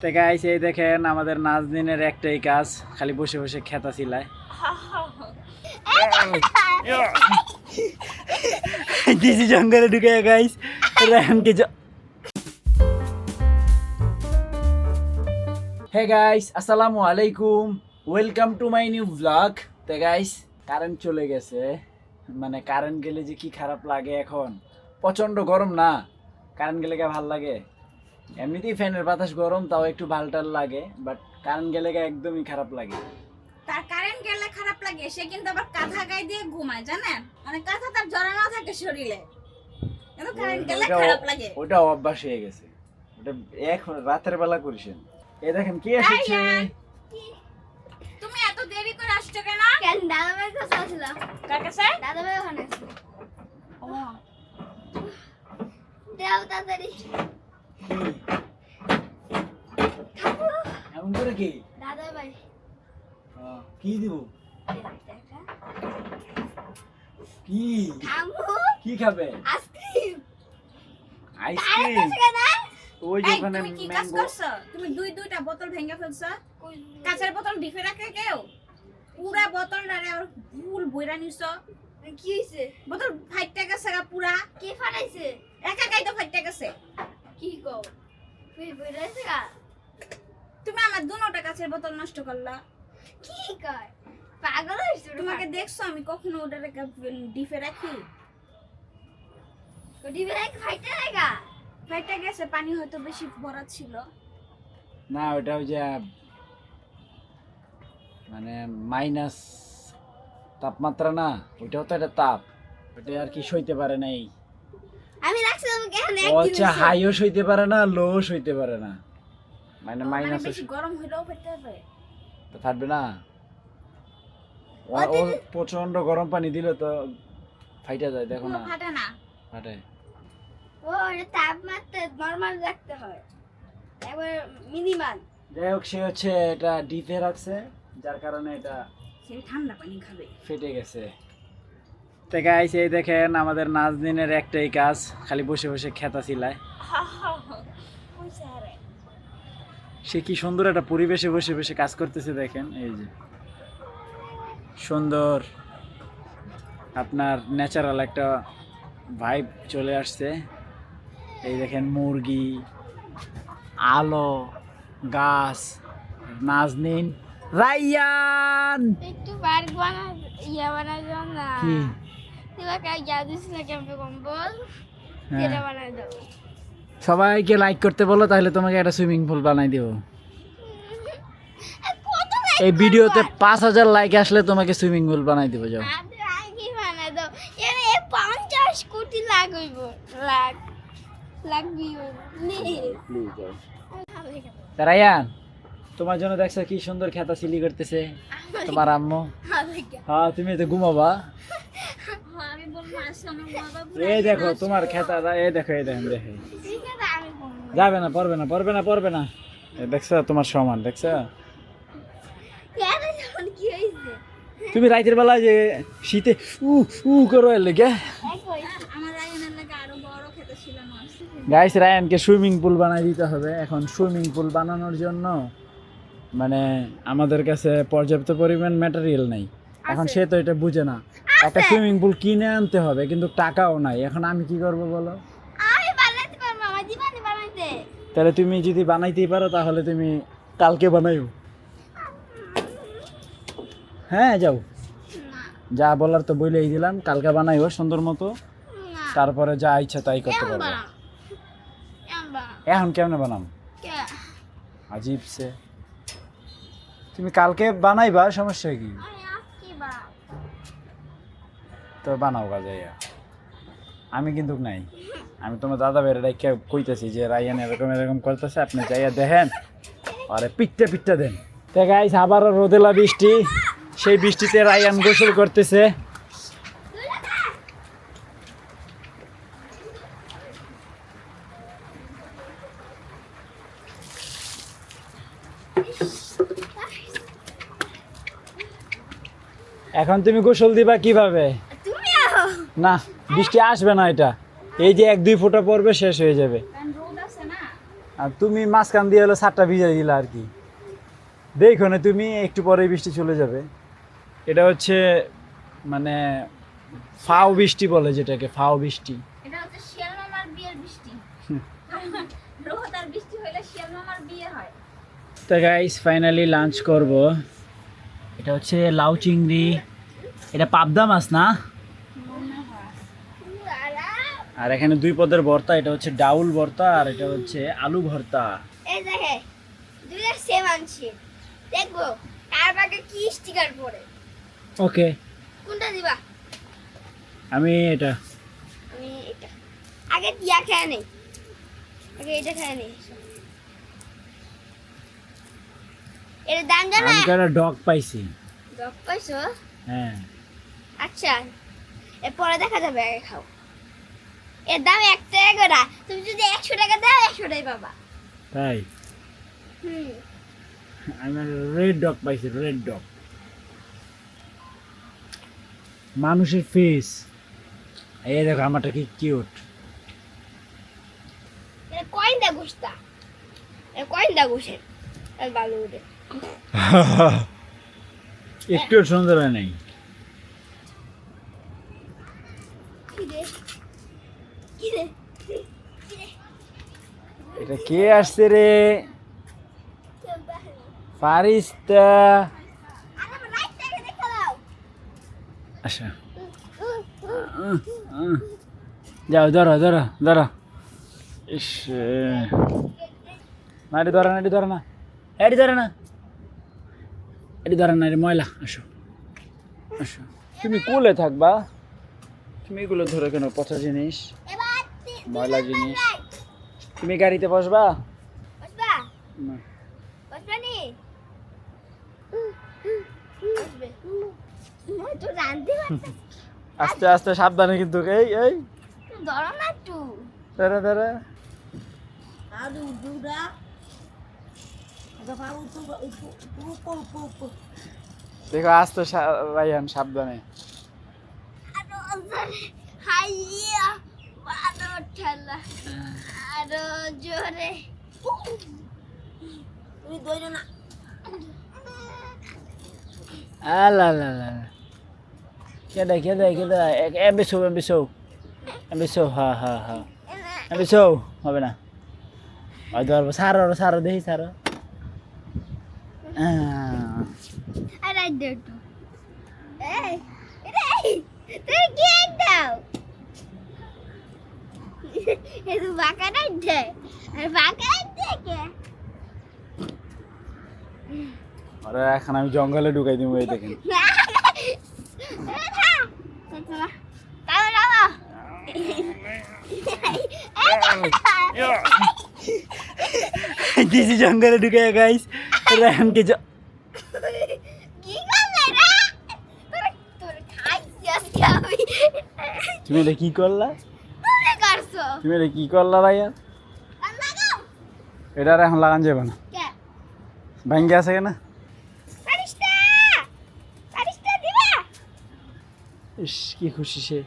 তো গাইস এই দেখেন আমাদের নাজনীনের একটাই কাজ খালি বসে বসে খেতা চিলায়। দিছি জঙ্গলে ঢুকে গাইস রায়হানকে হে গাইস আসসালামু আলাইকুম, welcome to my new blog. তো গাইস কারেন্ট চলে গেছে, মানে কারেন্ট গেলে যে কি খারাপ লাগে, এখন প্রচন্ড গরম না, কারেন্ট গেলে ভাল লাগে? এমনিতেই ফ্যানের বাতাস গরম, তাও একটু ভালটাল লাগে, বাট কারেন্ট গেলে একদমই খারাপ লাগে। তার কারেন্ট গেলে খারাপ লাগে, সে কিন্তু আবার কাঁথা গায়ে দিয়ে ঘুমায়, জানেন? মানে কাঁথা তার জড়ানো থাকে শরীরে, কিন্তু কারেন্ট গেলে খারাপ লাগে। ওটা অভ্যাস হয়ে গেছে, ওটা এখন রাতের বেলা করিস। এই দেখেন কি এসেছে। তুমি এত দেরি করে আসছো কেন? কেন দাদা ভাইয়ের কাছে আসলাম। কার কাছে? দাদা ভাই ওখানে আছে। ও দেও তাড়াতাড়ি। এমন করে কি দাদা ভাই কি দিব? কি খাবো কি খাবে? আইসক্রিম। আইসক্রিম? ওই যে এই, ওখানে তুমি কি কাজ ম্যাঙ্গো। করছো? তুমি দুইটা বোতল ভেঙে ফেলছো। কাঁচের বোতল ডিফে রাখে কেউ? পুরা বোতলটা আর ফুল বইরা নিছো। কি হইছে? বোতল ফাইটটা গেছে গা পুরা। কে ফাটাইছে? একাই তো ফাইটটা গেছে। কি গো? তুই বইরাইছে গা? তুমি আমার দুটোটা কাঁচের বোতল নষ্ট করলা। কি কয়? পাগল হইছো? তোমাকে দেখছো আমি কখনো ওটা ডিফে রাখি? কোটি বেলায় ফাইটা লাগা। ফাইটটা গেছে, পানি হয়তো বেশি ভরা ছিল। না ওটা ওই যে মানে মাইনাস তাপমাত্রা না, ওইটাও তো একটা তাপ, ওটা আর কি সইতে পারে নাই। আমি রাখছিলাম কেন ও একদিন। আচ্ছা, হাইও সইতে পারে না, লো সইতে পারে না, মানে মানে মাইনাস বেশি গরম হইলেও ফাইটতে হবে। তো থাকবে না। ও প্রচন্ড গরম পানি দিলে তো ফাইটা যায়, দেখো না ফাটে না। ফাটে। ও এটা তাপমাত্রা নরমাল রাখতে হয়। একবার মিনিমাল। যাই হোক, সে হচ্ছে এটা ডিপে রাখছে, যার কারণে এটা সে ঠান্ডা পানি খাবে। ফেটে গেছে। তো গাইস এই দেখেন আমাদের নাজনীনের একটাই কাজ খালি বসে বসে খেতা চিলায়। সে কি সুন্দর একটা পরিবেশে বসে বসে কাজ করতেছে, দেখেন এই যে সুন্দর আপনার ন্যাচারাল একটা ভাইব চলে আসছে। এই দেখেন মুরগি, আলো, গাছ, নাজনীন, রাইয়ান। একটু পার্ক বানা বানাই দাও না। কি তোমাকে জাদু ছিল ক্যাম্পে কম্বল হ্যাঁ। এটা বানাই দাও। সবাইকে লাইক করতে বলো, তাহলে তোমাকে একটা সুইমিং পুল বানাই দেবো। কত এই ভিডিওতে 5000 লাইক আসলে তোমাকে সুইমিং পুল বানাই দেবো। যাও আগে বানাই দাও। এর 50 কোটি লাখ হইব। লাখ লাগবি রায়ান, তোমার জন্য দেখছো কি সুন্দর খেতা সিলি করতেছে তোমার আম্মু। হ্যাঁ তুমি তো ঘুমাবা। আমি বলবো আসলে বাবা এই দেখো তোমার খেতা, এই দেখো, এই দেখেন দেখে ঠিক আছে আমি বলবো। যাবে না, পড়বে না, পড়বে না, পড়বে না। দেখছো তোমার সমান, দেখছো কেন যখন কি হইছে? তুমি রাতের বেলা যে শীতে উ উ করো এর লেগে। আমার রায়নের লাগে আরো বড় খেতে ছিল না। গাইস রায়ানকে সুইমিং পুল বানাই দিতে হবে। এখন সুইমিং পুল বানানোর জন্য মানে আমাদের কাছে পর্যাপ্ত পরিমাণ ম্যাটেরিয়াল নাই। এখন সে তো এটা বুঝে না, একটা সুইমিং পুল কিনে আনতে হবে, কিন্তু টাকাও নাই। এখন আমি কি করব বলো? আমি বানাইতে পারবো, আমার জীবনে বানাইতে। তাহলে তুমি যদি বানাইতেই পারো, তাহলে তুমি কালকে বানাইও। হ্যাঁ যাও, যা বলার তো বলেই দিলাম, কালকে বানাইও সুন্দর মতো, না তারপরে যা ইচ্ছা তাই করতে এমন পারবে। বানাও। এমন বানাও। এখন কেমনে বানাম? কে? আজীব সে। তুমি কালকে বানাইবা, সমস্যা কি? আমি আজকে বানাও। তো বানাও গাজাইয়া, আমি কিন্তু নাই। আমি তোমার দাদা ভাইয়ের ডাইকা কইতেছি যে রায়ান এরকম এরকম করতেছে, আপনি যাইয়া দেখেন, আরে পিঠটা পিঠটা দেন। তো গাইস আবারও রোদেলা বৃষ্টি, সেই বৃষ্টিতে রায়ান গোসল করতেছে। এখন তুমি গোসল দিবা কিভাবে? তুমি আও। না, বৃষ্টি আসবে না, এটা এই যে 1-2 ফোঁটা পড়বে শেষ হয়ে যাবে। কারণ রোদ আছে না। আর তুমি মাঝখান দিয়ে হলো ছাদটা ভিজাই দিলা আর কি। দেখো না তুমি, একটু পরে বৃষ্টি চলে যাবে। এটা হচ্ছে মানে ফাও বৃষ্টি বলে, যেটাকে ফাও বৃষ্টি। এটা হচ্ছে শিয়াল মামার বিয়ের বৃষ্টি। রোদ আর বৃষ্টি হইলে শিয়াল মামার বিয়ে হয়। তো গাইস ফাইনালি লাঞ্চ করব। এটা হচ্ছে লাউ চিংড়ি, এটা পাবদা মাছ না, আর এখানে 2 পদের ভর্তা। এটা হচ্ছে ডাউল ভর্তা আর এটা হচ্ছে আলু ভর্তা। এই দেখে দুইটা সেম আনছি, দেখবো কার ভাগে কি স্টিকার পড়ে। ওকে, কোনটা দিবা? আমি এটা আমি এটা আগে দিয়া খেয়ে নেই, আগে এটা খেয়ে নেই। এর দাম জানো? আমি একটা ডগ পাইছি। ডক পাইছো? হ্যাঁ, আচ্ছা এরপরে দেখা যাবে, আগে খাও। এর দাম 1 টাকা করে, তুমি যদি 100 টাকা দাও 100 টাকাই পাবা। তাই হুম, আমি রেড ডগ পাইছি, রেড ডগ। মানুষের ফেস, এই দেখো আমারটা কি কিউট। এটা কয়টা গুস্তা, এটা কয়টা গুছে আর ভালো উঠে। একটু সুন্দর নেই। কি রে কি রে? এটা কে আসছে রে? ফারিস্তা। আচ্ছা, যাও ধরো ধরো ধরো। ইস, না এটি ধরে না, এটি ধরে না, এটি ধরে না, এটি ধরে না, এটি ময়লা। আসো আসো, তুমি কুলে থাকবা, তুমি এগুলো ধরে কেন? পচা জিনিস, ময়লা জিনিস। তুমি গাড়িতে বসবা বসবা না। বসবা নি? বসবে তো জানতে পারছি। আস্তে আস্তে সাবধানে কিন্তু। এই এই ধরো না একটু। ধরে ধরে আদু দুরা দেখো, আস্তে রাইয়ান, সাবধানে। আরো জোরে হাইয়া, আরো ঠেলা, আরো জোরে। তুমি ধরো না। আলা লা লা, কেদা কেদা কেদা, এমবিসো এমবিসো এমবিসো, হ্যাঁ হ্যাঁ হ্যাঁ, এমবিসো হবে না। ওই ধরবো, সারো সারো, দেখি সারো। আর আই দে তো। এই এই তুই কি দাও? এই তো বাঁকা নাই দে, আর বাঁকা দে কে? আরে এখন আমি জঙ্গলে ঢুকাই দিব, এই দেখেন। দিছি জঙ্গলে ঢুকে গাইস, রায়হানকে কি করলে রে? তোর খাইছি আজকে আমি। তুমি এটা কি করলা? তুমি করছো? তুমি এটা কি করলা রায়হান? আর লাগাও। এটা আর এখন লাগান যাবে না, কে? ভাঙ্গে আছে কেনা। ফারিস্তা! ফারিস্তা দিবা? ইস, কি খুশি সে।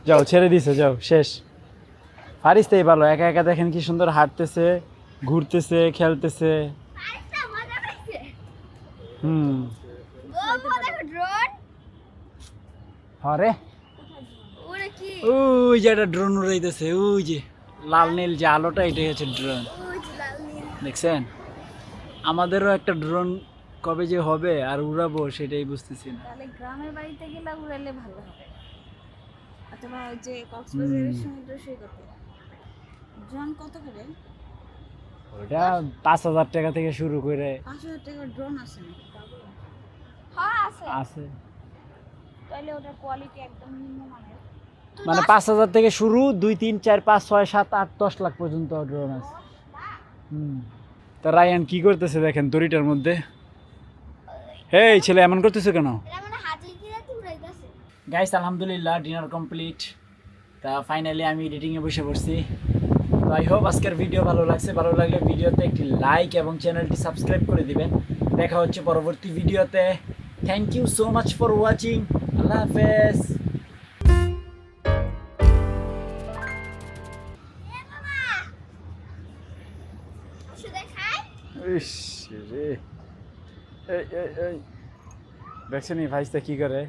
যাও, ছেড়ে দিছে, যাও, শেষ। ফারিস্তাই ভালো, একা একা দেখেন কি সুন্দর হাঁটতেছে, ঘুরতেছে, খেলতেছে। ফারিস্তা মজা পাইছে। হুম, ও দেখো ড্রোন। হরে ওরে কি? ওই যে একটা ড্রোন উড়াইতেছে, ওই যে লাল নীল যে আলোটা, এটাই হচ্ছে ড্রোন। ওই যে লাল নীল। দেখছেন? আমাদেরও একটা ড্রোন কবে যে হবে আর উড়াবো সেটাই বুঝতেছি না। তাহলে গ্রামের বাড়িতে গেলে উড়ালে ভালো হবে, অথবা ওই যে কক্সবাজারের সমুদ্র সৈকতে। ড্রোন কত করে? ওটা 5,000 টাকা থেকে শুরু করে 5,000 টাকার ড্রোন আছে নাকি? হ্যাঁ আছে। আছে। তাহলে ওটার কোয়ালিটি একদম নিম্নমানের। মানে 5,000 থেকে শুরু, 2, 3, 4, 5, 6, 7, 8, 10 লাখ পর্যন্ত ড্রোন আছে। তা রায়ান কি করতেছে দেখেন দড়িটার মধ্যে। হেই ছেলে, এমন করতেছে কেন? এটা মানে হাতে দিয়ে উড়াইতাছে। গাইস আলহামদুলিল্লাহ ডিনার কমপ্লিট। তা ফাইনালি আমি এডিটিংয়ে বসে পড়ছি। তো আই হোপ আজকের ভিডিও ভালো লাগছে, ভালো লাগলে ভিডিওতে একটি লাইক এবং চ্যানেলটি সাবস্ক্রাইব করে দিবেন। দেখা হচ্ছে পরবর্তী ভিডিওতে। Thank you so much for watching. আল্লাহ হাফেজ। এ বাবা ওষুধ খাই ইস রে, এই দেখছেন এই ভাইসটা কি করে।